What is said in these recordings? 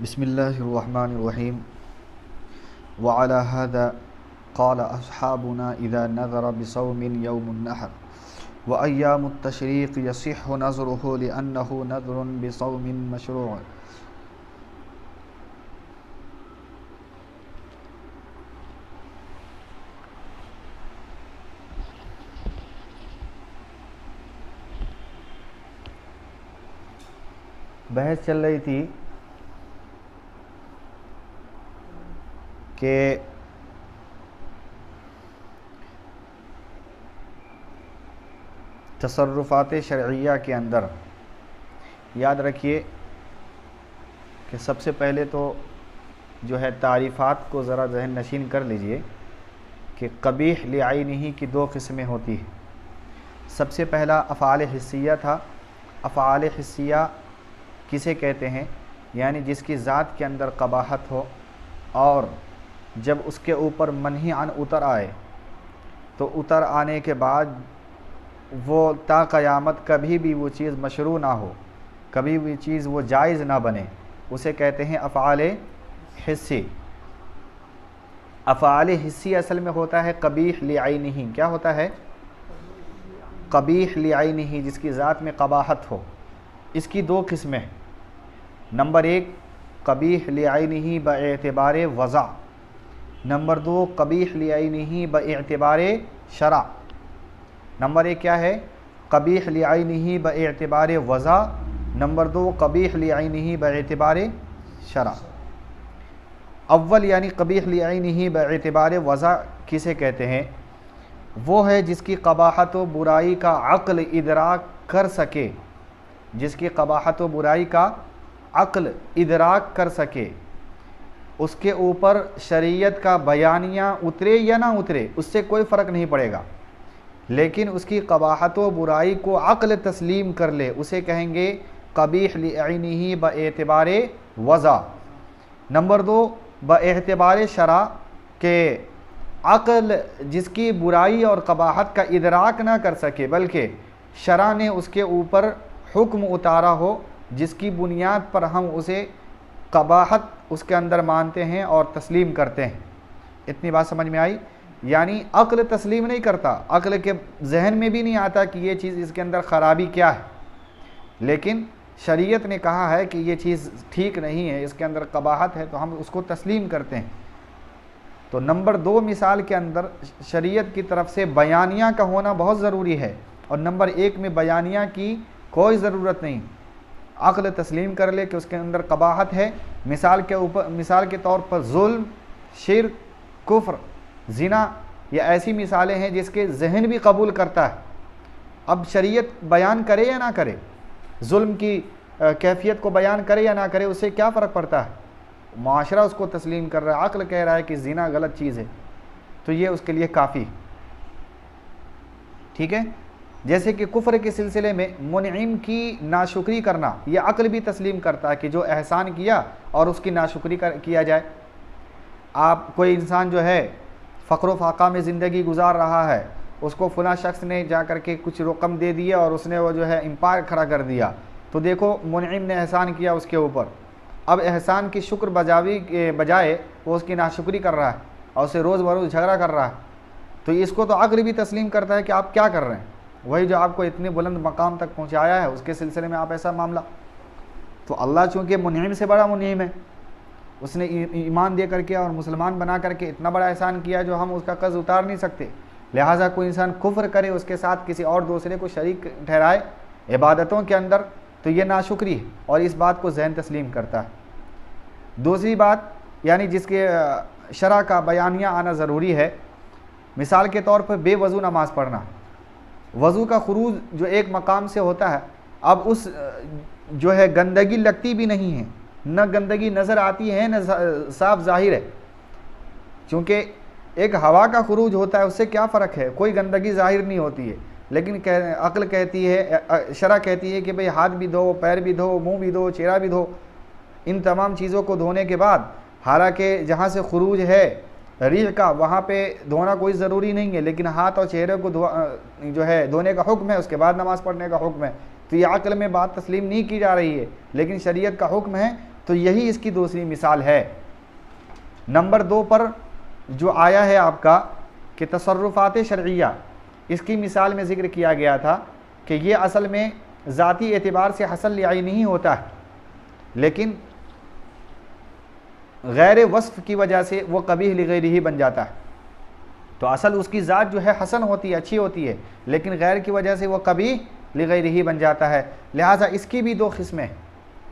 बिस्मिल्लाहिर्रहमानिर्रहीम व अला हादा क़ाल अस्हाबुना इज़ा नज़रा बिसौमिन यौमुन नहर व अय्यामुत तशरीक़ यसिह्हु नज़रुहु लिअन्नहु नज़रुन बिसौमिन मशरूअ। बहस चल रही थी कि तसर्रुफ़ात शरइया के अंदर याद रखिए कि सबसे पहले तो जो है तारीफ़ात को ज़रा ज़हन नशीन कर लीजिए कि क़बीह लिआइनिही की दो किस्में होती हैं। सबसे पहला अफ़आल हिस्सिया था। अफ़आल हिस्सिया किसे कहते हैं? यानी जिसकी ज़ात के अंदर क़बाहत हो और जब उसके ऊपर मनही अन उतर आए तो उतर आने के बाद वो ता क़यामत कभी भी वो चीज़ मशरू ना हो, कभी भी चीज़ वो जायज़ ना बने, उसे कहते हैं अफ़आल हिस्सी। अफ़आल हिस्सी असल में होता है क़बीह लिआइनिही। क्या होता है? क़बीह लिआइनिही, जिसकी ज़ात में क़बाहत हो। इसकी दो किस्में। नंबर एक क़बीह लिआइनिही बएतिबारे वज़ा। नंबर दो क़बीह लिआइनिही बएतिबारे शरा। नंबर एक क्या है? क़बीह लिआइनिही बएतिबारे वज़ा। नंबर दो क़बीह लिआइनिही बएतिबारे शरा। अव्वल यानी क़बीह लिआइनिही बएतिबारे वज़ा किसे कहते हैं? वो है जिसकी क़बाहत व बुराई का अक़्ल इदराक कर सके, जिसकी क़बाहत व बुराई का अक़्ल इदराक कर सके, उसके ऊपर शरीयत का बयानिया उतरे या ना उतरे उससे कोई फ़र्क नहीं पड़ेगा, लेकिन उसकी क़बाहत व बुराई को अक़्ल तस्लीम कर ले, उसे कहेंगे क़बीह लिआइनिही बएतिबारे वज़ा। नंबर दो बएतिबारे शरा के अक़्ल जिसकी बुराई और क़बाहत का इदराक ना कर सके बल्कि शरा ने उसके ऊपर हुक्म उतारा हो, जिसकी बुनियाद पर हम उसे क़बाहत उसके अंदर मानते हैं और तस्लीम करते हैं। इतनी बात समझ में आई? यानी अक़्ल तस्लीम नहीं करता, अक़्ल के जहन में भी नहीं आता कि ये चीज़ इसके अंदर ख़राबी क्या है, लेकिन शरीयत ने कहा है कि ये चीज़ ठीक नहीं है, इसके अंदर क़बाहत है, तो हम उसको तस्लीम करते हैं। तो नंबर दो मिसाल के अंदर शरीयत की तरफ से बयानिया का होना बहुत ज़रूरी है, और नंबर एक में बयानिया की कोई ज़रूरत नहीं। अक़्ल तस्लीम कर ले कि उसके अंदर क़बाहत है। मिसाल के तौर पर जुल्म, शिर्क, कुफ्र, ज़िना, या ऐसी मिसालें हैं जिसके जहन भी कबूल करता है। अब शरीयत बयान करे या ना करे, जुल्म की कैफियत को बयान करे या ना करे, उससे क्या फ़र्क पड़ता है? माशरा उसको तस्लीम कर रहा है, अक़्ल कह रहा है कि ज़िना गलत चीज़ है, तो ये उसके लिए काफ़ी। ठीक है? जैसे कि कुफ्र के सिलसिले में मुनइम की नाशुक्री करना, यह अक़्ल भी तस्लीम करता है कि जो एहसान किया और उसकी नाशुक्री किया जाए। आप कोई इंसान जो है फ़क्र फाका में ज़िंदगी गुजार रहा है, उसको फ़लाँ शख्स ने जा कर के कुछ रकम दे दिया और उसने वो जो है एम्पायर खड़ा कर दिया, तो देखो मुनइम ने एहसान किया उसके ऊपर। अब एहसान की शुक्र बजावी के बजाय वो उसकी नाशुक्री कर रहा है और उससे रोज़ बरोज़ झगड़ा कर रहा है, तो इसको तो अक़्ल भी तस्लीम करता है कि आप क्या कर रहे हैं, वही जो आपको इतने बुलंद मकाम तक पहुँचाया है उसके सिलसिले में आप ऐसा मामला। तो अल्लाह चूँकि मुनइम से बड़ा मुनइम है, उसने ईमान दे करके और मुसलमान बना करके इतना बड़ा एहसान किया जो हम उसका कर्ज उतार नहीं सकते। लिहाजा कोई इंसान कुफ्र करे, उसके साथ किसी और दूसरे को शरीक ठहराए इबादतों के अंदर, तो ये नाशुक्री है, और इस बात को ज़हन तस्लीम करता है। दूसरी बात यानी जिसके शरा का बयानिया आना ज़रूरी है, मिसाल के तौर पर बेवज़ू नमाज़ पढ़ना। वज़ू का खुरूज जो एक मकाम से होता है, अब उस जो है गंदगी लगती भी नहीं है, न गंदगी नज़र आती है, न साफ ज़ाहिर है, क्योंकि एक हवा का खुरूज होता है, उससे क्या फ़र्क है, कोई गंदगी ज़ाहिर नहीं होती है। लेकिन अक़्ल कहती है, शरा कहती है कि भाई हाथ भी धो, पैर भी धो, मुँह भी धो, चेहरा भी धो। इन तमाम चीज़ों को धोने के बाद, हालांकि जहाँ से खुरूज है रीह का, वहाँ पे धोना कोई ज़रूरी नहीं है, लेकिन हाथ और चेहरे को जो है धोने का हुक्म है, उसके बाद नमाज़ पढ़ने का हुक्म है। तो ये अक़ल में बात तस्लीम नहीं की जा रही है, लेकिन शरीयत का हुक्म है तो यही इसकी दूसरी मिसाल है। नंबर 2 पर जो आया है आपका कि तसर्रुफ़ात शरइया, इसकी मिसाल में ज़िक्र किया गया था कि ये असल में ज़ाती एतबार से हसल लियाई नहीं होता है, लेकिन गैर वस्फ़ की वजह से वो कबीह लिगैरिही बन जाता है। तो असल उसकी ज़ात जो है हसन होती है, अच्छी होती है, लेकिन गैर की वजह से वो कबीह लिगैरिही बन जाता है। लिहाजा इसकी भी 2 किस्में हैं,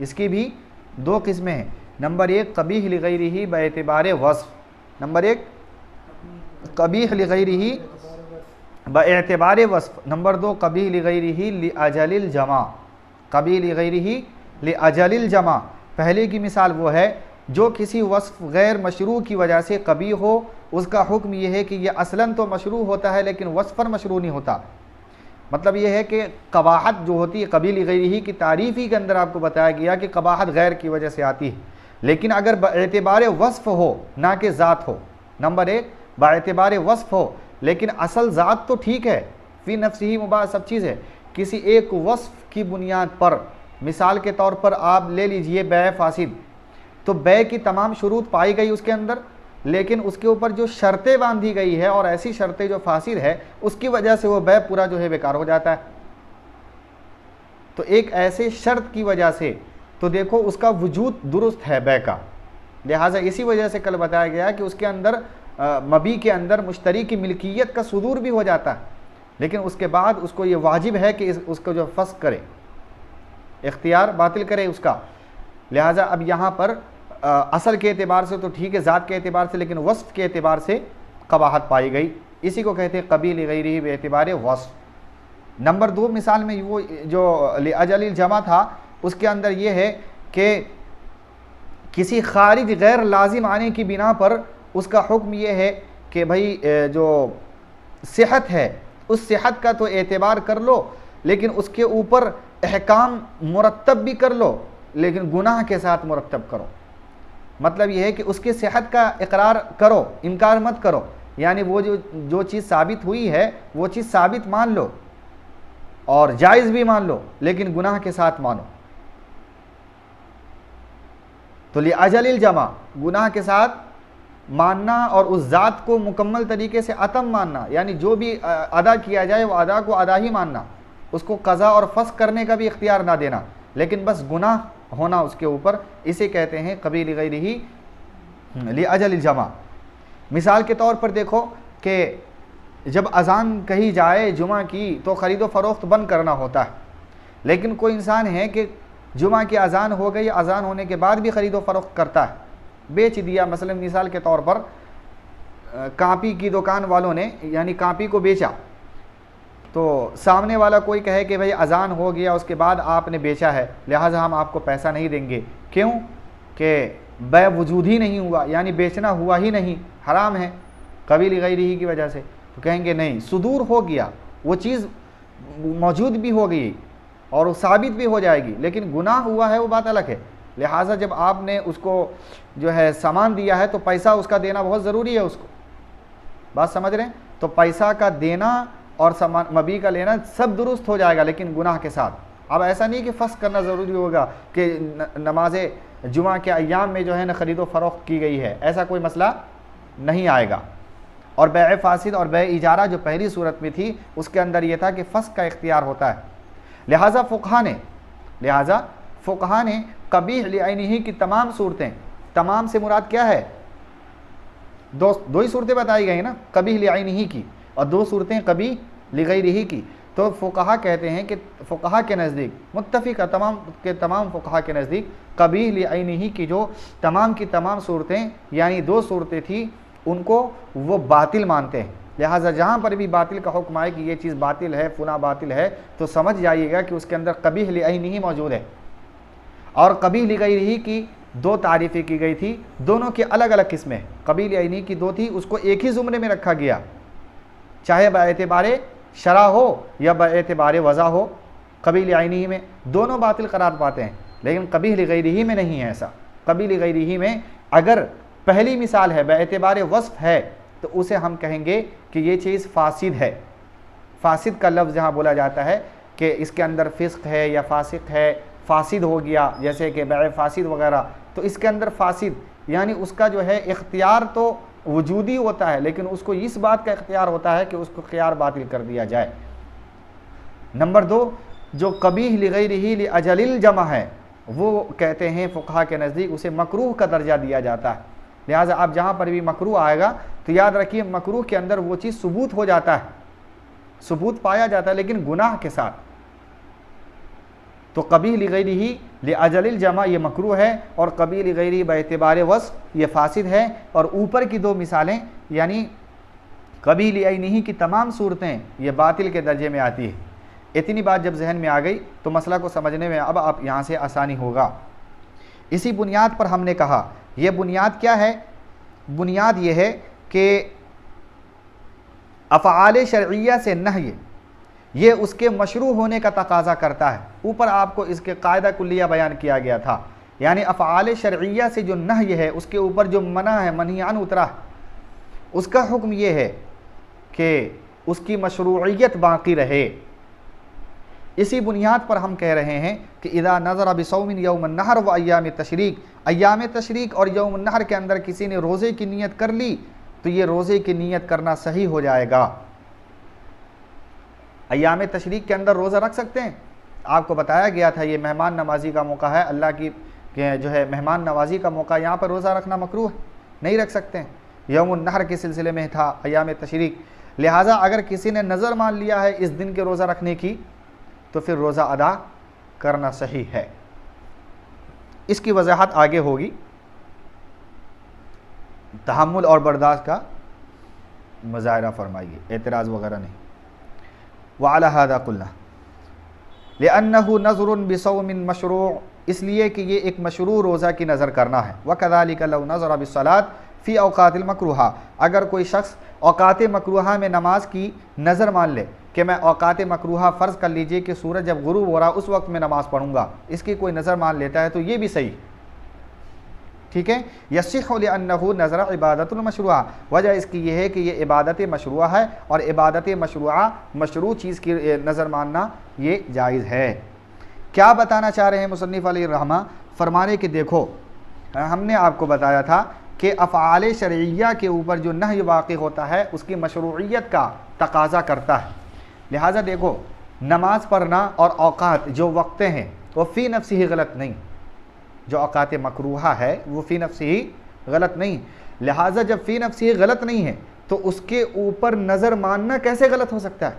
इसकी भी 2 किस्में हैं। नंबर 1 कबीह लिगैरिही बएतिबार वस्फ़, नंबर 1 कबीह लिगैरिही बएतिबार वस्फ़, नंबर 2 कबीह लिगैरिही लिअजलिल जमा, कबीह लिगैरिही लिअजलिल जमा। पहले की मिसाल वो है जो किसी वस्फ़ गैर मशरू की वजह से कबीह हो, उसका हुक्म यह है कि यह असलन तो मशरू होता है लेकिन वस्फ़न मशरू नहीं होता। मतलब यह है कि कबाहत जो होती है कबीह लिगैरिही की तारीफ़ ही के अंदर आपको बताया गया कि कबाहत गैर की वजह से आती है, लेकिन अगर बएतिबार वस्फ़ हो ना कि ज़ात हो। नंबर 1 बएतिबार वस्फ़ हो लेकिन असल ज़ात तो ठीक है, फ़ी नफ्सिही मुबाह सब चीज़ है, किसी एक वस्फ़ की बुनियाद पर, मिसाल के तौर पर आप ले लीजिए बै फासिद, तो बै की तमाम शुरूत पाई गई उसके अंदर, लेकिन उसके ऊपर जो शर्तें बांधी गई है और ऐसी शर्तें जो फासिद है, उसकी वजह से वो बै पूरा जो है बेकार हो जाता है। तो एक ऐसे शर्त की वजह से तो देखो उसका वजूद दुरुस्त है बै का, लिहाजा इसी वजह से कल बताया गया कि उसके अंदर मबी के अंदर मुश्तरी की मिल्कियत का सुदूर भी हो जाता है, लेकिन उसके बाद उसको ये वाजिब है कि उसको जो फस्क करे, इख्तियार बातिल करे उसका। लिहाजा अब यहाँ पर असल के एतबार से तो ठीक है, ज़ात के एतबार से, लेकिन वस्फ़ के एतबार से कबाहत पाई गई, इसी को कहते हैं कबीह लिगैरिही बेएतिबार वस्फ़। नंबर 2 मिसाल में वो जो लिअजलिल जमा था, उसके अंदर ये है कि किसी खारिज गैर लाजिम आने की बिना पर उसका हुक्म ये है कि भाई जो सेहत है उस सेहत का तो एतबार कर लो, लेकिन उसके ऊपर अहकाम मुरत्तब भी कर लो, लेकिन गुनाह के साथ मुरत्तब करो। मतलब यह है कि उसकी सेहत का इकरार करो, इनकार मत करो, यानी वो जो चीज़ साबित हुई है वो चीज़ साबित मान लो और जायज़ भी मान लो, लेकिन गुनाह के साथ मानो। तो लिअजलिल जमा, गुनाह के साथ मानना और उस ज़ात को मुकम्मल तरीके से अतम मानना, यानी जो भी अदा किया जाए वो अदा को अदा ही मानना, उसको कज़ा और फस्क करने का भी इख्तियार ना देना, लेकिन बस गुनाह होना उसके ऊपर, इसे कहते हैं कबीह लिगैरिही लिअजलिल जमा। मिसाल के तौर पर देखो कि जब अज़ान कही जाए जुमा की तो ख़रीदो फ़रोख्त बंद करना होता है, लेकिन कोई इंसान है कि जुमा की अज़ान हो गई, अज़ान होने के बाद भी ख़रीदो फ़रोख्त करता है, बेच दिया। मसलन मिसाल के तौर पर कापी की दुकान वालों ने यानी कापी को बेचा, तो सामने वाला कोई कहे कि भाई अज़ान हो गया उसके बाद आपने बेचा है, लिहाजा हम आपको पैसा नहीं देंगे। क्यों? कि बै वजूद ही नहीं हुआ, यानी बेचना हुआ ही नहीं, हराम है कबीह लिगैरिही की वजह से। तो कहेंगे नहीं, सुदूर हो गया, वो चीज़ मौजूद भी हो गई और वो साबित भी हो जाएगी, लेकिन गुनाह हुआ है वो बात अलग है। लिहाजा जब आपने उसको जो है सामान दिया है तो पैसा उसका देना बहुत ज़रूरी है उसको, बात समझ रहे हैं? तो पैसा का देना और सामान मबी का लेना सब दुरुस्त हो जाएगा, लेकिन गुनाह के साथ। अब ऐसा नहीं कि फस्क करना ज़रूरी होगा कि नमाज जुमा के अय्याम में जो है ना ख़रीदो फ़रोख्त की गई है, ऐसा कोई मसला नहीं आएगा। और बै फासिद और बै इजारा जो पहली सूरत में थी उसके अंदर यह था कि फस्क का इख्तियार होता है। लिहाजा फ़ुक़हा ने कबीह लिअयनिही की तमाम सूरतें, तमाम से मुराद क्या है? दो ही सूरतें बताई गई ना, कबीह लिअयनिही की, और 2 सूरतें कबीह लिगैरिही की। तो फ़ुक़हा कहते हैं कि फ़ुक़हा के नज़दीक मुत्तफ़िक़ तमाम फ़ुक़हा के नज़दीक कबीह लिअयनिही की जो तमाम की तमाम सूरतें यानी 2 सूरतें थी, उनको वो बातिल मानते हैं। लिहाजा जहाँ पर भी बातिल का हुक्म आए कि ये चीज़ बातिल है, फुला बातिल है, तो समझ जाइएगा कि उसके अंदर कबीह लिअयनिही मौजूद है। और कबीह लिगैरिही की 2 तारीफ़ें की गई थी, दोनों की अलग अलग किस्में। कबीह लिअयनिही की 2 थी, उसको एक ही ज़ुमरे में रखा गया, चाहे बएतिबारे शरा हो या बएतिबारे वज़ा हो। कबीह लिअयनिही में दोनों बातिल करार पाते हैं, लेकिन कबीह लिगैरिही में नहीं है ऐसा। कबीह लिगैरिही में अगर पहली मिसाल है बएतिबारे वस्फ़ है तो उसे हम कहेंगे कि ये चीज़ फासिद है। फासिद का लफ्ज़ जहाँ बोला जाता है कि इसके अंदर फ़िस्क़ है या फासिक है, फासिद हो गया, जैसे कि बै फासिद वगैरह, तो इसके अंदर फासिद यानी उसका जो है इख्तियार तो वजूदी होता है, लेकिन उसको इस बात का इख्तियार होता है कि उसको ख़ियार बातिल कर दिया जाए। नंबर 2, जो कबीह लिगैरिही लिअजलिल जमा है, वो कहते हैं फ़ुक़हा के नज़दीक उसे मकरूह का दर्जा दिया जाता है। लिहाजा आप जहाँ पर भी मकरूह आएगा तो याद रखिए मकरूह के अंदर वो चीज़ सबूत हो जाता है, सबूत पाया जाता है, लेकिन गुनाह के साथ। तो कबीह लिगैरिही लिअजलिल जमा ये मकरूह है, और कबीह लिगैरिही बेअतिबार वस्फ़ ये फासिद है। और ऊपर की 2 मिसालें यानी कबीह लिअयनिही की तमाम सूरतें ये बातिल के दर्जे में आती है। इतनी बात जब जहन में आ गई तो मसला को समझने में अब आप यहाँ से आसानी होगा। इसी बुनियाद पर हमने कहा, ये बुनियाद क्या है? बुनियाद ये है कि अफ़आल शरइया से नह्य ये उसके मशरू होने का तकाज़ा करता है। ऊपर आपको इसके कायदा कुल्लिया बयान किया गया था, यानी अफ़आल शरइया से जो नह्य है उसके ऊपर जो मना है, मनहियान उतरा है, उसका हुक्म ये है कि उसकी मशरूइयत बाक़ी रहे। इसी बुनियाद पर हम कह रहे हैं कि इदा नज़र बिसौमिन यौमुन नहर व अय्याम तशरीक, अय्याम तशरीक और यौमुन नहर के अंदर किसी ने रोज़े की नीयत कर ली तो ये रोज़े की नीयत करना सही हो जाएगा। अय्याम तशरीक के अंदर रोज़ा रख सकते हैं। आपको बताया गया था ये मेहमान नवाज़ी का मौका है, अल्लाह की जो है मेहमान नवाज़ी का मौका, यहाँ पर रोज़ा रखना मकरूह है, नहीं रख सकते हैं। यौमुन नहर के सिलसिले में था अय्याम तशरीक, लिहाजा अगर किसी ने नज़र मान लिया है इस दिन के रोज़ा रखने की तो फिर रोज़ा अदा करना सही है। इसकी वजाहत आगे होगी, तहम्मुल और बर्दाश्त का मुज़ाहरा फरमाइए, एतराज़ वगैरह नहीं। वअला हादा कुल्ला लिअन्नहु नज़रुन बिसौमिन मशरू', इसलिए कि ये एक मशरू रोज़ा की नज़र करना है। वकज़ालिका लौ नज़रा बिस्सलात फ़ी औक़ातिल मकरूहा, अगर कोई शख्स औक़ात मकरूहा में नमाज की नज़र मान ले कि मैं औक़ात मकरूहा फ़र्ज़ कर लीजिए कि सूरज जब गुरूब हो रहा उस वक्त में नमाज़ पढ़ूँगा, इसकी कोई नज़र मान लेता है तो ये भी सही, ठीक है। यस्सिहु लिअन्नहु नज़रा इबादतुल मशरूआ, वजह इसकी यह है कि ये इबादत मशरूआ है, और इबादत मशरूआ मशरू चीज़ की नज़र मानना ये जायज़ है। क्या बताना चाह रहे हैं मुसन्निफ़ अलैहिर्रहमा? फरमाने कि देखो हमने आपको बताया था कि अफ़आल शरइया के ऊपर जो नह्य वाक़ई होता है उसकी मशरूइयत का तकाज़ा करता है। लिहाजा देखो नमाज पढ़ना और औक़ात जो वक्तें हैं वो फ़ी नफ्सी ही गलत नहीं, जो औक़ात मकरूहा है वो फ़ी नफ्सी ही गलत नहीं। लिहाजा जब फ़ी नफ्सी ही गलत नहीं है तो उसके ऊपर नज़र मानना कैसे गलत हो सकता है?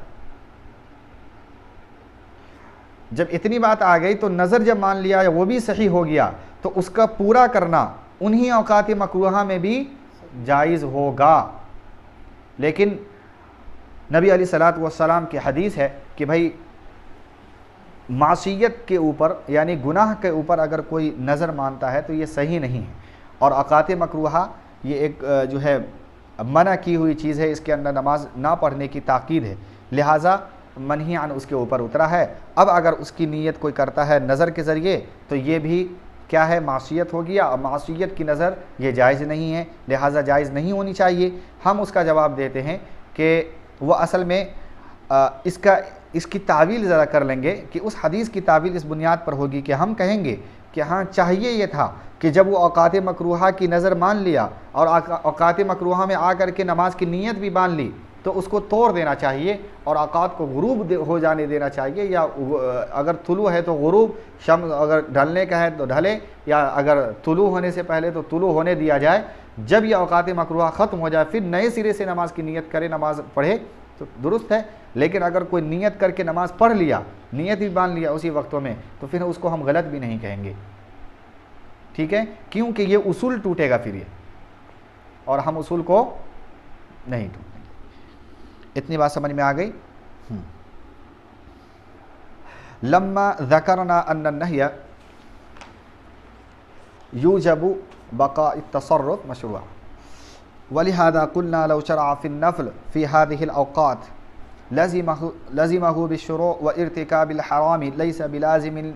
जब इतनी बात आ गई तो नज़र जब मान लिया वो भी सही हो गया तो उसका पूरा करना उन्हीं औक़ात मकरूहा में भी जायज़ होगा। लेकिन नबी अलैहिस्सलातु वस्सलाम की हदीस है कि भाई मासियत के ऊपर यानी गुनाह के ऊपर अगर कोई नज़र मानता है तो ये सही नहीं है, और औक़ात मकरूहा ये एक जो है मना की हुई चीज़ है, इसके अंदर नमाज ना पढ़ने की ताकीद है, लिहाजा मनहियान उसके ऊपर उतरा है। अब अगर उसकी नीयत कोई करता है नज़र के ज़रिए तो ये भी क्या है, मासियत हो गया, और मासियत की नज़र ये जायज़ नहीं है, लिहाजा जायज़ नहीं होनी चाहिए। हम उसका जवाब देते हैं कि वह असल में इसकी तावील ज़रा कर लेंगे कि उस हदीस की तावील इस बुनियाद पर होगी कि हम कहेंगे कि हाँ चाहिए ये था कि जब वो औक़ात मकरूहा की नज़र मान लिया और औक़ात मकरूहा में आकर के नमाज की नीयत भी मान ली तो उसको तोड़ देना चाहिए और औक़ात को गुरूब हो जाने देना चाहिए, या अगर तुलू है तो गुरूब, शम्स अगर ढलने का है तो ढले, या अगर तुलू होने से पहले तो तुलू होने दिया जाए। जब यह औक़ात मकरूहा ख़त्म हो जाए फिर नए सिरे से नमाज की नीयत करे, नमाज पढ़े तो दुरुस्त है। लेकिन अगर कोई नीयत करके नमाज़ पढ़ लिया, नीयत भी मान लिया उसी वक्तों में, तो फिर उसको हम गलत भी नहीं कहेंगे, ठीक है, क्योंकि ये उसूल टूटेगा फिर ये, और हम उसूल को नहीं टूटेंगे। इतनी बात समझ में आ गई। लम्मा ज़करना अन्ना नह्य यूजबु बक़ा तसर्रुफ़ मशरूआ वलिहादा कुल्ना लौ शरअ फ़ी नफ़्ल फ़ी हाज़िहिल औक़ात लज़िमहु बिश्शुरू' व इर्तिकाबिल हरामी लैसा बिलाज़िमिन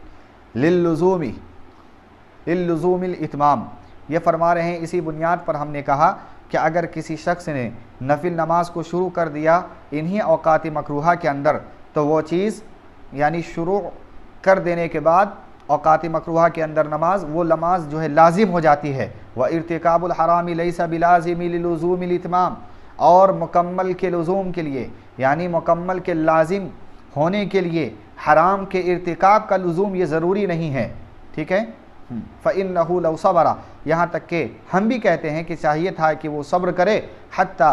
लिल्लुज़ूमिल इत्माम। ये फरमा रहे हैं इसी बुनियाद पर हमने कहा कि अगर किसी शख्स ने नफिल नमाज को शुरू कर दिया इन्हीं औक़ात मकरूहा के अंदर तो वो चीज़ यानी शुरू कर देने के बाद औकात मकरूहा के अंदर नमाज, वो नमाज जो है लाजिम हो जाती है। व इर्तिकाबुल हरामी लैसा बिलाजिमी लिलुज़ूमिल इत्माम, और मुकम्मल के लुज़ूम के लिए यानी मुकम्मल के लाजिम होने के लिए हराम के इर्तिकाब का लुज़ूम ये ज़रूरी नहीं है। ठीक है। फ़इन्नहु लौ सबरा, यहाँ तक कि हम भी कहते हैं कि चाहिए था कि वो सब्र करे। हत्ता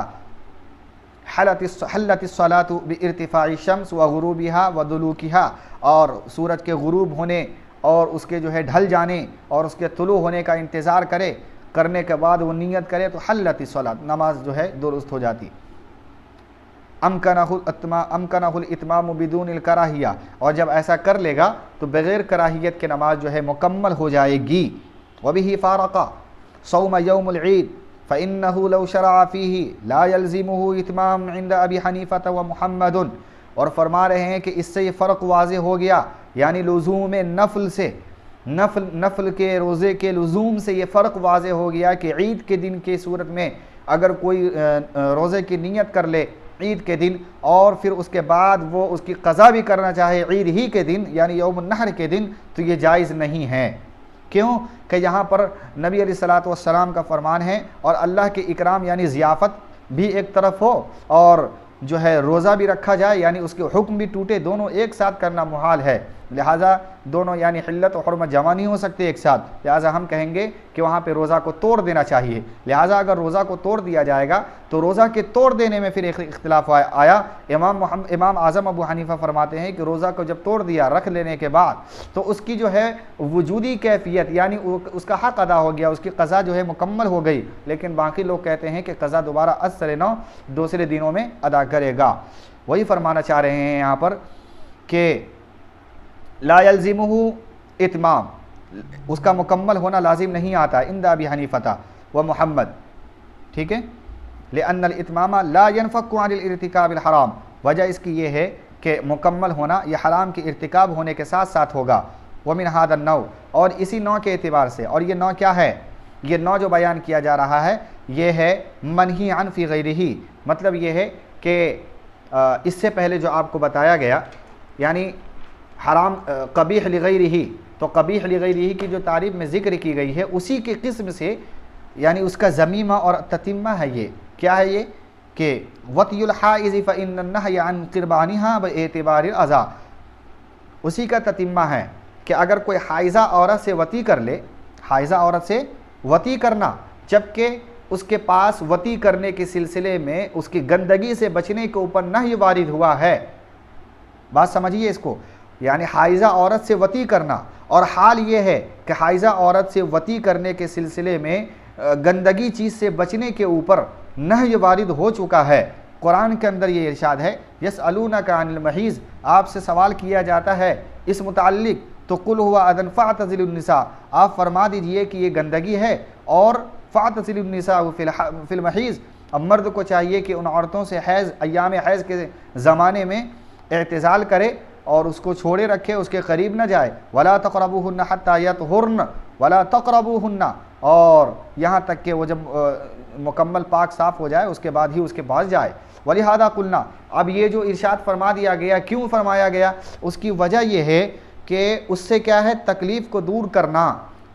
हल्लतिस्सलातु बिइर्तिफ़ाइ शम्स व गुरूबिहा व दुलूकिहा, और सूरज के गुरूब होने और उसके जो है ढल जाने और उसके तुलू होने का इंतज़ार करे, करने के बाद वो नियत करे तो हल्लतिस्सलात, नमाज जो है दुरुस्त हो जाती। अमकनहुल इत्माम बिदूनिल कराहिया, और जब ऐसा कर लेगा तो बग़ैर कराहियत के नमाज जो है मुकम्मल हो जाएगी। वबिही फ़ारक़ा सौम यौमुल ईद फ़इन्नहु लौ शरअ फ़ीही ला यल्ज़िमुहु इत्माम इंद अबी हनीफ़त व मुहम्मदुन, और फरमा रहे हैं कि इससे ये फ़र्क वाज़े हो गया, यानी लुज़ूम नफ़ल से, नफल के रोज़े के लुज़ूम से ये फ़र्क वाज़े हो गया कि ईद के दिन की सूरत में अगर कोई रोज़े की नीयत कर ले ईद के दिन और फिर उसके बाद वो उसकी क़ज़ा भी करना चाहे ईद ही के दिन यानी यौमुन नहर के दिन, तो ये जायज़ नहीं है। क्यों कि यहाँ पर नबी अलैहिस्सलातु वस्सलाम का फरमान है और अल्लाह के इकराम यानी ज़ियाफ़त भी एक तरफ हो और जो है रोज़ा भी रखा जाए यानी उसके हुक्म भी टूटे, दोनों एक साथ करना मुहाल है। लिहाजा दोनों यानी हिल्लत और हुर्मत जमा नहीं हो सकते एक साथ, लिहाजा हम कहेंगे कि वहाँ पे रोज़ा को तोड़ देना चाहिए। लिहाजा अगर रोज़ा को तोड़ दिया जाएगा तो रोज़ा के तोड़ देने में फिर एक इख्तिलाफ आया। इमाम आज़म अबू हनीफ़ा फरमाते हैं कि रोज़ा को जब तोड़ दिया रख लेने के बाद तो उसकी जो है वजूदी कैफियत यानी उसका हक़ अदा हो गया, उसकी क़ज़ा जो है मुकम्मल हो गई। लेकिन बाकी लोग कहते हैं कि क़ज़ा दोबारा असर नौ दूसरे दिनों में अदा करेगा। वही फरमाना चाह रहे हैं यहाँ पर कि ला यल्ज़िमुहु इत्माम, उसका मुकम्मल होना लाजिम नहीं आता इंद अबी हनीफ़ता व मुहम्मद। ठीक है। लिअन्नल इत्मामा ला यनफ़क्कु अनिल इर्तिकाबिल हराम, वजह इसकी ये है कि मुकम्मल होना यह हराम के इर्तिकाब होने के साथ साथ होगा। व मिन हादन नौ, और इसी नौ के एतबार से, और ये नौ क्या है, ये नौ जो बयान किया जा रहा है ये है मनही अन फ़ी गैरिही, मतलब ये है कि इससे पहले जो आपको बताया गया यानी हराम कबीह लिगैरिही, तो कबीह लिगैरिही की जो तारीफ़ में ज़िक्र की गई है उसी के किस्म से यानी उसका ज़मीमा और ततिम्मा है। ये क्या है ये कि वतियुल हाइज़ फ़इन्न नहय अन क़ुरबानिहा बएतिबारिल अज़ा, उसी का ततिम्मा है कि अगर कोई हाइज़ा औरत से वती कर ले, हाइज़ा औरत से वती करना जबकि उसके पास वती करने के सिलसिले में उसकी गंदगी से बचने के ऊपर नही वारिद हुआ है। बात समझिए इसको, यानी हाइज़ा औरत से वती करना, और हाल ये है कि हाइज़ा औरत से वती करने के सिलसिले में गंदगी चीज़ से बचने के ऊपर नही वारिद हो चुका है। कुरान के अंदर ये इरशाद है यसअलूनका अनिल महीज़, आपसे सवाल किया जाता है इस मुताल्लिक, तो कुल हुआ अदन फ़अतज़िलुन निसा, आप फरमा दीजिए कि ये गंदगी है और फ़अतज़िलुन निसा फ़िल महीज़, अब मर्द को चाहिए कि उन औरतों से हैज़ अय्याम हैज़ के ज़माने में एतज़ाल करे और उसको छोड़े रखे, उसके करीब न जाए। वला तक़रबूहुन्ना हत्ता यतहुर्न वला तक़रबूहुन्ना, और यहाँ तक कि वो जब मुकम्मल पाक साफ़ हो जाए उसके बाद ही उसके पास जाए। वलिहादा कुलना, अब ये जो इरशाद फरमा दिया गया, क्यों फरमाया गया, उसकी वजह यह है कि उससे क्या है तकलीफ़ को दूर करना,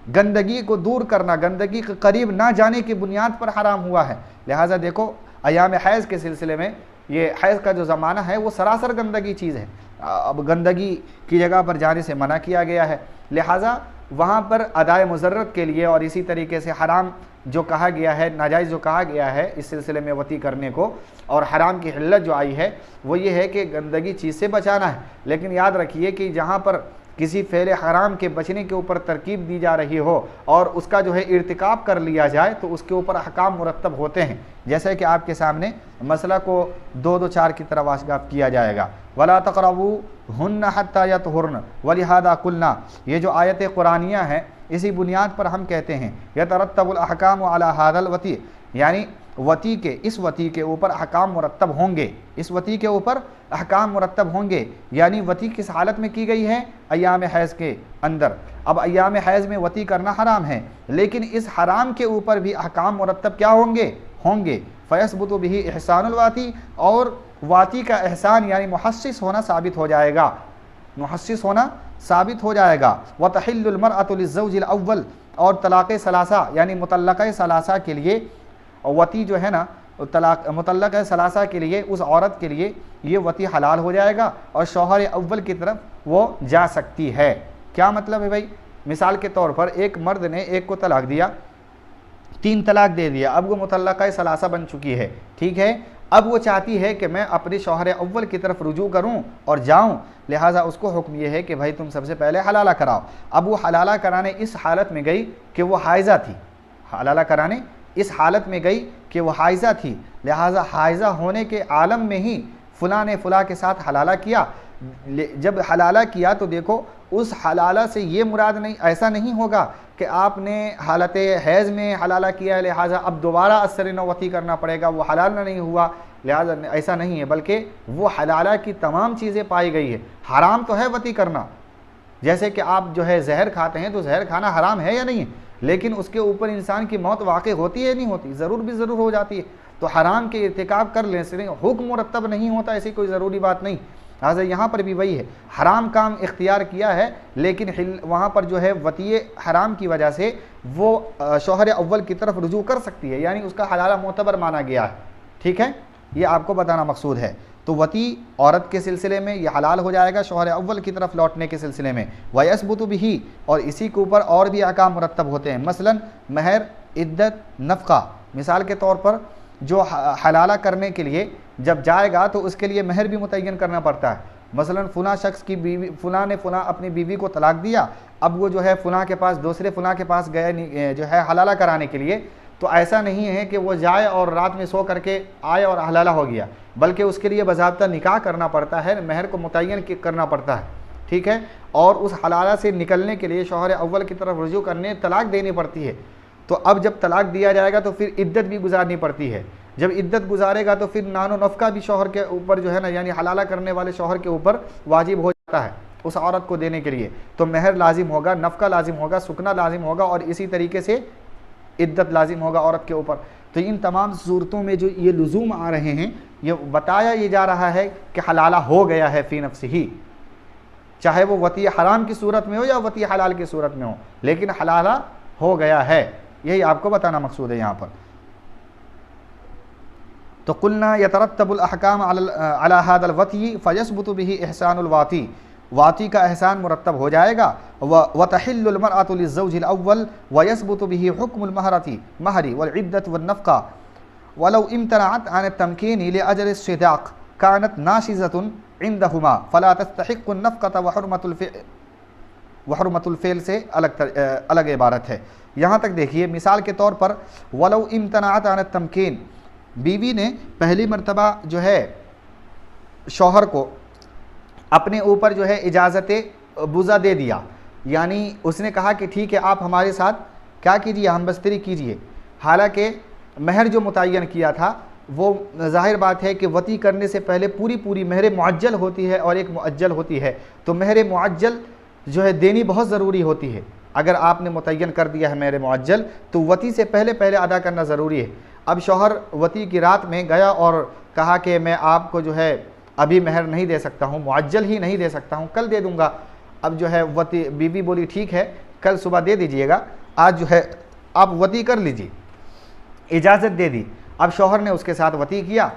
गंदगी को दूर करना, गंदगी के करीब ना जाने की बुनियाद पर हराम हुआ है। लिहाजा देखो अयाम हैज़ के सिलसिले में ये हैज़ का जो ज़माना है वो सरासर गंदगी चीज़ है, अब गंदगी की जगह पर जाने से मना किया गया है। लिहाजा वहाँ पर अदाए मुज़र्रत के लिए और इसी तरीके से हराम जो कहा गया है, नाजायज़ जो कहा गया है इस सिलसिले में वती करने को, और हराम की हिल्लत जो आई है वो ये है कि गंदगी चीज़ से बचाना है। लेकिन याद रखिए कि जहाँ पर किसी फ़ेल हराम के बचने के ऊपर तरकीब दी जा रही हो और उसका जो है इर्तिकाब कर लिया जाए तो उसके ऊपर अहकाम मुरत्तब होते हैं, जैसे कि आपके सामने मसला को 2-2-4 की तरह वाशगाफ किया जाएगा। वला तक़रबूहुन्ना हत्ता यतहुर्न वलिहादा कुलना, ये जो आयत कुरानिया है इसी बुनियाद पर हम कहते हैं यतरत्तबुल अहकाम अला हादल वती, यानी वती के इस वती के ऊपर अहकाम मुरत्तब होंगे, इस वती के ऊपर अहकाम मुरत्तब होंगे। यानी वती किस हालत में की गई है, अय्याम हैज़ के अंदर। अब अय्याम हैज़ में वती करना हराम है, लेकिन इस हराम के ऊपर भी अहकाम मुरत्तब क्या होंगे फ़यस्बुतु बिही एहसानुल वाती, और वाती का एहसान यानी मुहस्सिस होना साबित हो जाएगा। मुहस्सिस होना साबित हो जाएगा। व तहिल्लुल मरअतु लिज़्ज़ौजिल अव्वल, और तलाक़ सलासा यानी मुतल्लक़ा सलासा के लिए वती जो है ना, तलाक मुतल्लक़ सलासा के लिए उस औरत के लिए ये वती हलाल हो जाएगा और शौहर अव्वल की तरफ वो जा सकती है। क्या मतलब है भाई? मिसाल के तौर पर एक मर्द ने एक को तलाक दिया, 3 तलाक दे दिया, अब वो मुतल्लक़ा सलासा बन चुकी है, ठीक है। अब वो चाहती है कि मैं अपने शौहर अव्वल की तरफ रुजू करूं और जाऊं, लिहाजा उसको हुक्म ये है कि भाई तुम सबसे पहले हलाला कराओ। अब वो हलाला कराने इस हालत में गई कि वो हाइज़ा थी, हलाला कराने इस हालत में गई कि वो हाइज़ा थी, लिहाजा हाइज़ा होने के आलम में ही फ़ुला ने फ़ुला के साथ हलाला किया। जब हलाला किया तो देखो उस हलाला से ये मुराद नहीं, ऐसा नहीं होगा कि आपने हालत हैज़ में हलाला किया लिहाजा अब दोबारा असर नवती करना पड़ेगा, वो हलाल नहीं हुआ लिहाजा, ऐसा नहीं है, बल्कि वो हलाला की तमाम चीज़ें पाई गई है। हराम तो है वती करना, जैसे कि आप जो है जहर खाते हैं तो जहर खाना हराम है या नहीं है, लेकिन उसके ऊपर इंसान की मौत वाक़ई होती है नहीं होती, ज़रूर भी ज़रूर हो जाती है। तो हराम के इर्तिकाब कर लेने से हुक्म मुरतब नहीं होता, ऐसी कोई ज़रूरी बात नहीं। लिहाजा यहाँ पर भी वही है, हराम काम इख्तियार किया है, लेकिन वहाँ पर जो है वती हराम की वजह से वो शौहर अव्वल की तरफ रुजू कर सकती है, यानी उसका हलाला मोतबर माना गया है, ठीक है। ये आपको बताना मकसूद है। तो वती औरत के सिलसिले में ये हलाल हो जाएगा शौहर अव्वल की तरफ लौटने के सिलसिले में। वयस्बुतु बिही, और इसी के ऊपर और भी अहकाम मुरत्तब होते हैं, मसलन महर, इद्दत, नफ़क़ा। मिसाल के तौर पर जो हलाला करने के लिए जब जाएगा तो उसके लिए महर भी मुतय्यन करना पड़ता है। मसलन फ़ुला शख्स की बीवी, फ़ुला ने फ़ुला अपनी बीवी को तलाक दिया, अब वो जो है फ़ुला के पास, दूसरे फ़ुला के पास गए जो है हलाला कराने के लिए, तो ऐसा नहीं है कि वो जाए और रात में सो करके आए और हलाला हो गया, बल्कि उसके लिए बाज़ाब्ता निकाह करना पड़ता है, महर को मुतय्यन करना पड़ता है, ठीक है। और उस हलाला से निकलने के लिए शौहर अव्वल की तरफ रुजू करने तलाक देनी पड़ती है। तो अब जब तलाक दिया जाएगा तो फिर इद्दत भी गुजारनी पड़ती है। जब इद्दत गुजारेगा तो फिर नानो नफ़का भी शौहर के ऊपर जो है ना, यानी हलाला करने वाले शौहर के ऊपर वाजिब हो जाता है उस औरत को देने के लिए। तो महर लाजिम होगा, नफ़का लाजिम होगा, सुकना लाजिम होगा, और इसी तरीके से इद्दत लाजिम होगा औरत के ऊपर। तो इन तमाम सूरतों में जो ये लुज़ूम आ रहे हैं, ये बताया ये जा रहा है कि हलाला हो गया है फ़ी नफ्सिही, चाहे वो वती हराम की सूरत में हो या वती हलाल की सूरत में हो, लेकिन हलाला हो गया है, यही आपको बताना मकसूद है यहाँ पर। तो कुलना यतरत्तबुल अहकाम अला हादल वती फयस्बुतु बिही इहसानुल वाती, वाती का एहसान मुरत्तब हो जाएगा। व तहिल्लुल मरअतु लिज़्ज़ौजिल अव्वल वयस्बुतु बिही हुक्मुल महरी वल इद्दत वन नफ़क़ा वलौ इम्तनअत अन तमकीन लिअजल इस्सिदाक़ कानत नाशिज़तुन इंदहुमा फला तस्तहिक़्क़ु नफ़क़त व हुर्मतुल फ़िल से अलग इबारत है। यहाँ तक देखिए, मिसाल के तौर पर वलौ इम्तनअत अन तमकीन, बीवी ने पहली मर्तबा जो है शौहर को अपने ऊपर जो है इजाज़त बुज़ा दे दिया, यानी उसने कहा कि ठीक है आप हमारे साथ क्या कीजिए, हम बस्तरी कीजिए। हालांकि महर जो मुतय्यन किया था वो ज़ाहिर बात है कि वती करने से पहले पूरी महर मुअज्जल होती है और एक मुअज्जल होती है। तो महर मुअज्जल जो है देनी बहुत ज़रूरी होती है। अगर आपने मुतय्यन कर दिया है महर मुअज्जल तो वती से पहले अदा करना ज़रूरी है। अब शौहर वती की रात में गया और कहा कि मैं आपको जो है अभी महर नहीं दे सकता हूँ, मुअज्जल ही नहीं दे सकता हूँ, कल दे दूँगा। अब जो है वती बीवी बोली ठीक है कल सुबह दे दीजिएगा, आज जो है आप वती कर लीजिए, इजाज़त दे दी। अब शौहर ने उसके साथ वती किया।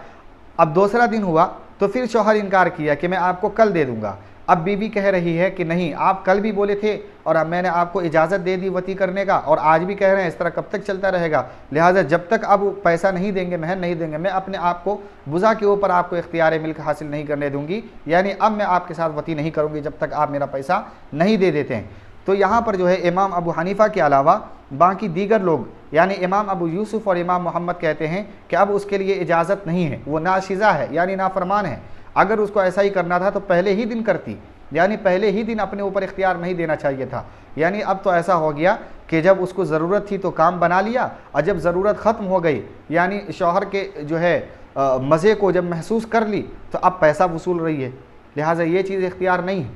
अब दूसरा दिन हुआ तो फिर शौहर इनकार किया कि मैं आपको कल दे दूँगा। अब बीवी कह रही है कि नहीं, आप कल भी बोले थे और अब मैंने आपको इजाज़त दे दी वती करने का, और आज भी कह रहे हैं, इस तरह कब तक चलता रहेगा। लिहाजा जब तक अब पैसा नहीं देंगे, महर नहीं देंगे, मैं अपने आप को बुज़ा के ऊपर आपको इख्तियार मिल्क हासिल नहीं करने दूंगी, यानी अब मैं आपके साथ वती नहीं करूँगी जब तक आप मेरा पैसा नहीं दे देते हैं। तो यहाँ पर जो है इमाम अबू हनीफ़ा के अलावा बाकी दीगर लोग, यानी इमाम अबू यूसुफ़ और इमाम मोहम्मद कहते हैं कि अब उसके लिए इजाज़त नहीं है, वो नाशिज़ा है यानी नाफरमान है। अगर उसको ऐसा ही करना था तो पहले ही दिन करती, यानी पहले ही दिन अपने ऊपर इख्तियार नहीं देना चाहिए था। यानी अब तो ऐसा हो गया कि जब उसको ज़रूरत थी तो काम बना लिया, और जब ज़रूरत ख़त्म हो गई, यानी शौहर के जो है मज़े को जब महसूस कर ली, तो अब पैसा वसूल रही है। लिहाजा ये चीज़ इख्तियार नहीं है।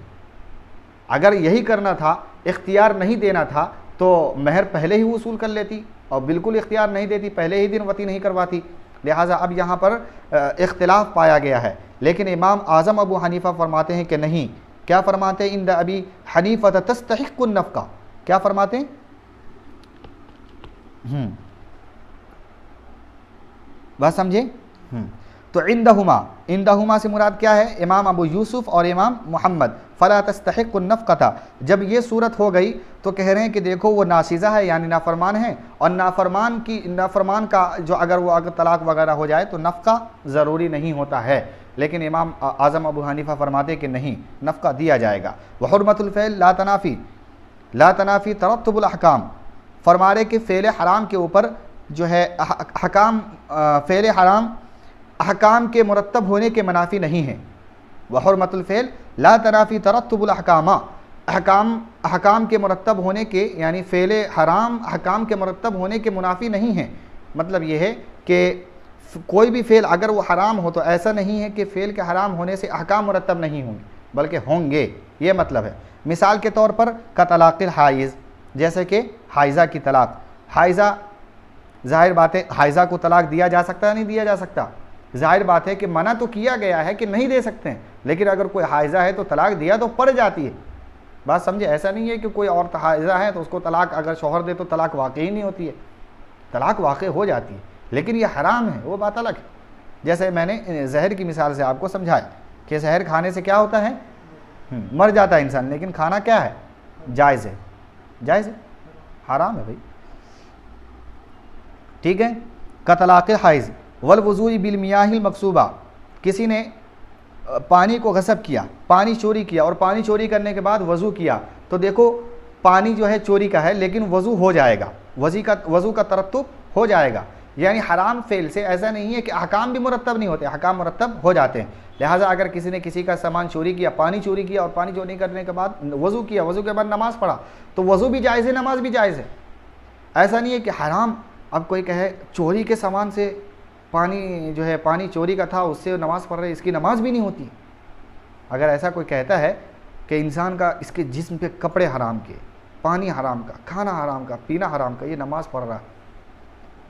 अगर यही करना था, इख्तियार नहीं देना था, तो महर पहले ही वसूल कर लेती और बिल्कुल इख्तियार नहीं देती, पहले ही दिन वती नहीं करवाती। लिहाजा अब यहाँ पर इख्तिलाफ पाया गया है। लेकिन इमाम आज़म अबू हनीफ़ा फरमाते हैं कि नहीं, क्या फरमाते हैं? इंद अबी हनीफा तस्तहिक्कुन नफ़क़ा, क्या फरमाते हैं? बात समझे? तो इंदहुमा से मुराद क्या है? इमाम अबू यूसुफ और इमाम मोहम्मद। फ़ला तस्तहिक्कुन नफ़क़ता, जब ये सूरत हो गई तो कह रहे हैं कि देखो वो नाशिज़ा है, यानी नाफरमान है, और नाफरमान का जो अगर तलाक वगैरह हो जाए तो नफ़क़ा ज़रूरी नहीं होता है। लेकिन इमाम आज़म अबू हनीफ़ा फरमाते कि नहीं, नफ़क़ा दिया जाएगा। व हुर्मतुल फ़िअल ला तनाफ़ी तरत्तुबुल अहकाम, फरमा रहे कि फ़ेल हराम के ऊपर जो है फ़ेल हराम अहकाम के मुरत्तब होने के मनाफी नहीं है। व हुर्मतुल फ़िअल ला तनाफ़ी तरत्तुबुल अहकामा, अहकाम के मुरत्तब होने के, यानी फ़ेल हराम अहकाम के मुरत्तब होने के मुनाफी नहीं है। मतलब ये है कि कोई भी फ़ेल अगर वो हराम हो तो ऐसा नहीं है कि फ़ेल के हराम होने से अहकाम मुरत्तब नहीं होंगे, बल्कि होंगे, ये मतलब है। मिसाल के तौर पर का तलाक़िल हाइज़, जैसे कि हाइज़ा की तलाक़। हाइज़ा, ज़ाहिर बात है हाइज़ा को तलाक़ दिया जा सकता है, नहीं दिया जा सकता? ज़ाहिर बात है कि मना तो किया गया है कि नहीं दे सकते हैं, लेकिन अगर कोई हाइज़ा है तो तलाक़ दिया तो पड़ जाती है। बात समझे? ऐसा नहीं है कि कोई औरत हाइज़ा है तो उसको तलाक़ अगर शौहर दे तो तलाक़ वाक़ई नहीं होती है, तलाक़ वाक़ई हो जाती है, लेकिन ये हराम है, वो बात अलग है। जैसे मैंने जहर की मिसाल से आपको समझाया कि जहर खाने से क्या होता है? मर जाता है इंसान, लेकिन खाना क्या है? जायज़ है, जायज़ है, हराम है भाई, ठीक है। का तलाक़िल हाइज़ वल वज़ूई बिल मियाहिल मकसूबा, किसी ने पानी को गसब किया, पानी चोरी किया, और पानी चोरी करने के बाद वज़ू किया, तो देखो पानी जो है चोरी का है, लेकिन वज़ू हो जाएगा, वज़ू का तरत्तुब हो जाएगा। यानी हराम फ़ेल से ऐसा नहीं है कि अहकाम भी मुरत्तब नहीं होते, अहकाम मुरत्तब हो जाते हैं। लिहाजा अगर किसी ने किसी का सामान चोरी किया, पानी चोरी किया, और पानी चोरी करने के बाद वज़ू किया, वज़ू के बाद नमाज़ पढ़ा, तो वज़ू भी जायज़ है, नमाज भी जायज़ है। ऐसा नहीं है कि हराम। अब कोई कहे चोरी के सामान से पानी जो है, पानी चोरी का था, उससे नमाज़ पढ़ रहे, इसकी नमाज भी नहीं होती। अगर ऐसा कोई कहता है कि इंसान का इसके जिस्म पे कपड़े हराम के, पानी हराम का, खाना हराम का, पीना हराम का, ये नमाज़ पढ़ रहा है,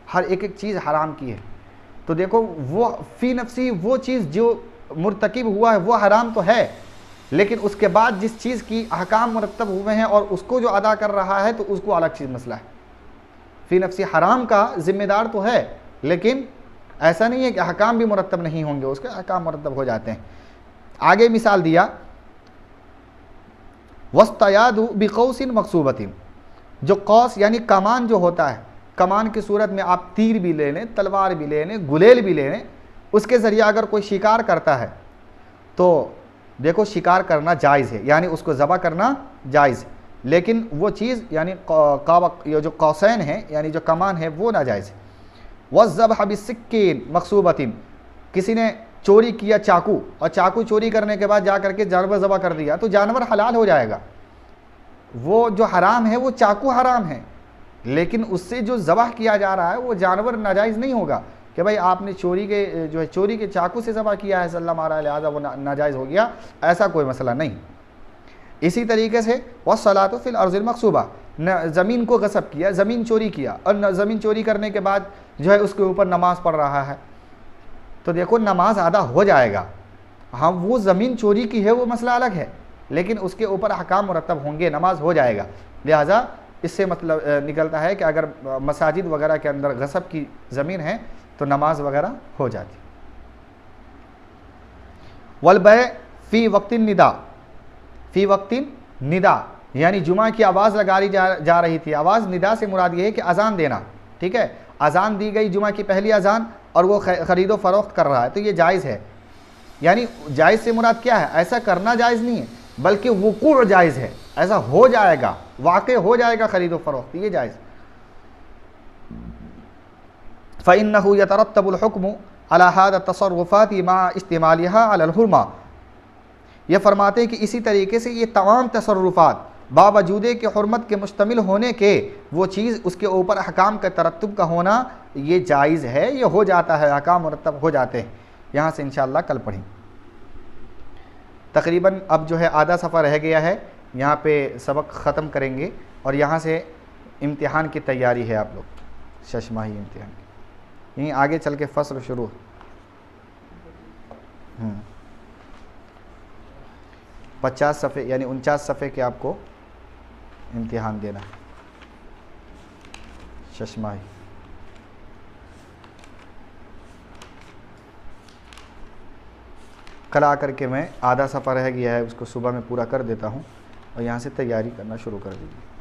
हर एक एक चीज़ हराम की है, तो देखो वो फ़ी नफ्सी वो चीज़ जो मुर्तकिब हुआ है वो हराम तो है, लेकिन उसके बाद जिस चीज़ की अहकाम मुरत्तब हुए हैं और उसको जो अदा कर रहा है तो उसको अलग चीज़ मसला है। फ़ी नफ्सी हराम का ज़िम्मेदार तो है, लेकिन ऐसा नहीं है कि अहकाम भी मुरत्तब नहीं होंगे, उसके अहकाम मुरत्तब हो जाते हैं। आगे मिसाल दिया, वस्तयादु बिकौसिन मकसूबतिन, जो कौस यानी कमान जो होता है, कमान की सूरत में आप तीर भी ले लें, तलवार भी ले लें, गुलेल भी ले लें, उसके ज़रिए अगर कोई शिकार करता है तो देखो शिकार करना जायज़ है, यानी उसको ज़बह करना जायज़, लेकिन वो चीज़ यानी ये जो कौसैन है, यानी जो कमान है, वो नाजायज़ है। वज़्ज़बह बिस्सिक्कीन मकसूबतिन, किसी ने चोरी किया चाकू, और चाकू चोरी करने के बाद जा करके जानवर ज़बह कर दिया, तो जानवर हलाल हो जाएगा। वो जो हराम है वो चाकू हराम है, लेकिन उससे जो ज़बह किया जा रहा है वो जानवर नाजायज़ नहीं होगा कि भाई आपने चोरी के जो है चोरी के चाकू से ज़बह किया है, सल्ला मारा, लिहाजा वो नाजायज़ हो गया, ऐसा कोई मसला नहीं। इसी तरीके से वस्सलातु फिल अर्ज़िल मक़सूबा, न ज़मीन को गसब किया, ज़मीन चोरी किया, और न ज़मीन चोरी करने के बाद जो है उसके ऊपर नमाज़ पढ़ रहा है, तो देखो नमाज अदा हो जाएगा। हाँ, वो ज़मीन चोरी की है वो मसला अलग है, लेकिन उसके ऊपर अहकाम मुरत्तब होंगे, नमाज हो जाएगा। लिहाजा इससे मतलब निकलता है कि अगर मसाजिद वगैरह के अंदर गसब की ज़मीन है तो नमाज वगैरह हो जाती। वल बै फ़ी वक्तिन निदा, फ़ी वक्तिन निदा यानी जुमा की आवाज़ लगाई जा रही थी, आवाज़ निदा से मुराद ये है कि अज़ान देना, ठीक है, अज़ान दी गई जुमा की पहली अज़ान और वो ख़रीदो फ़रोख्त कर रहा है, तो ये जायज़ है। यानी जायज़ से मुराद क्या है? ऐसा करना जायज़ नहीं है, बल्कि वुक़ू जायज़ है, ऐसा हो जाएगा, वाक़ई हो जाएगा ख़रीदो फ़रोख्त, ये जायज़। फ़इन्नहु यतरत्तबुल हुक्मु अला हाज़ा तसर्रुफ़ात मा इस्तिमालिहा अलल हुर्मा, ये फरमाते हैं कि इसी तरीके से ये तमाम तसर्रुफ़ात बावजूद के हुर्मत के मुश्तमिल होने के, वो चीज़ उसके ऊपर अहकाम के तरत्तुब का होना ये जायज़ है, ये हो जाता है, अहकाम मुरत्तब हो जाते हैं। यहाँ से इंशाअल्लाह कल पढ़ें। तकरीबन अब जो है आधा सफ़ा रह गया है, यहाँ पे सबक ख़त्म करेंगे और यहाँ से इम्तिहान की तैयारी है आप लोग, शशमाही इम्तिहान की, यहीं आगे चल के फ़स्ल शुरू। 50 सफ़े यानी 49 सफ़े के आपको इम्तिहान देना है। शशमाही कल आकर के मैं आधा सफ़ा रह गया है उसको सुबह में पूरा कर देता हूँ और यहाँ से तैयारी करना शुरू कर दीजिए।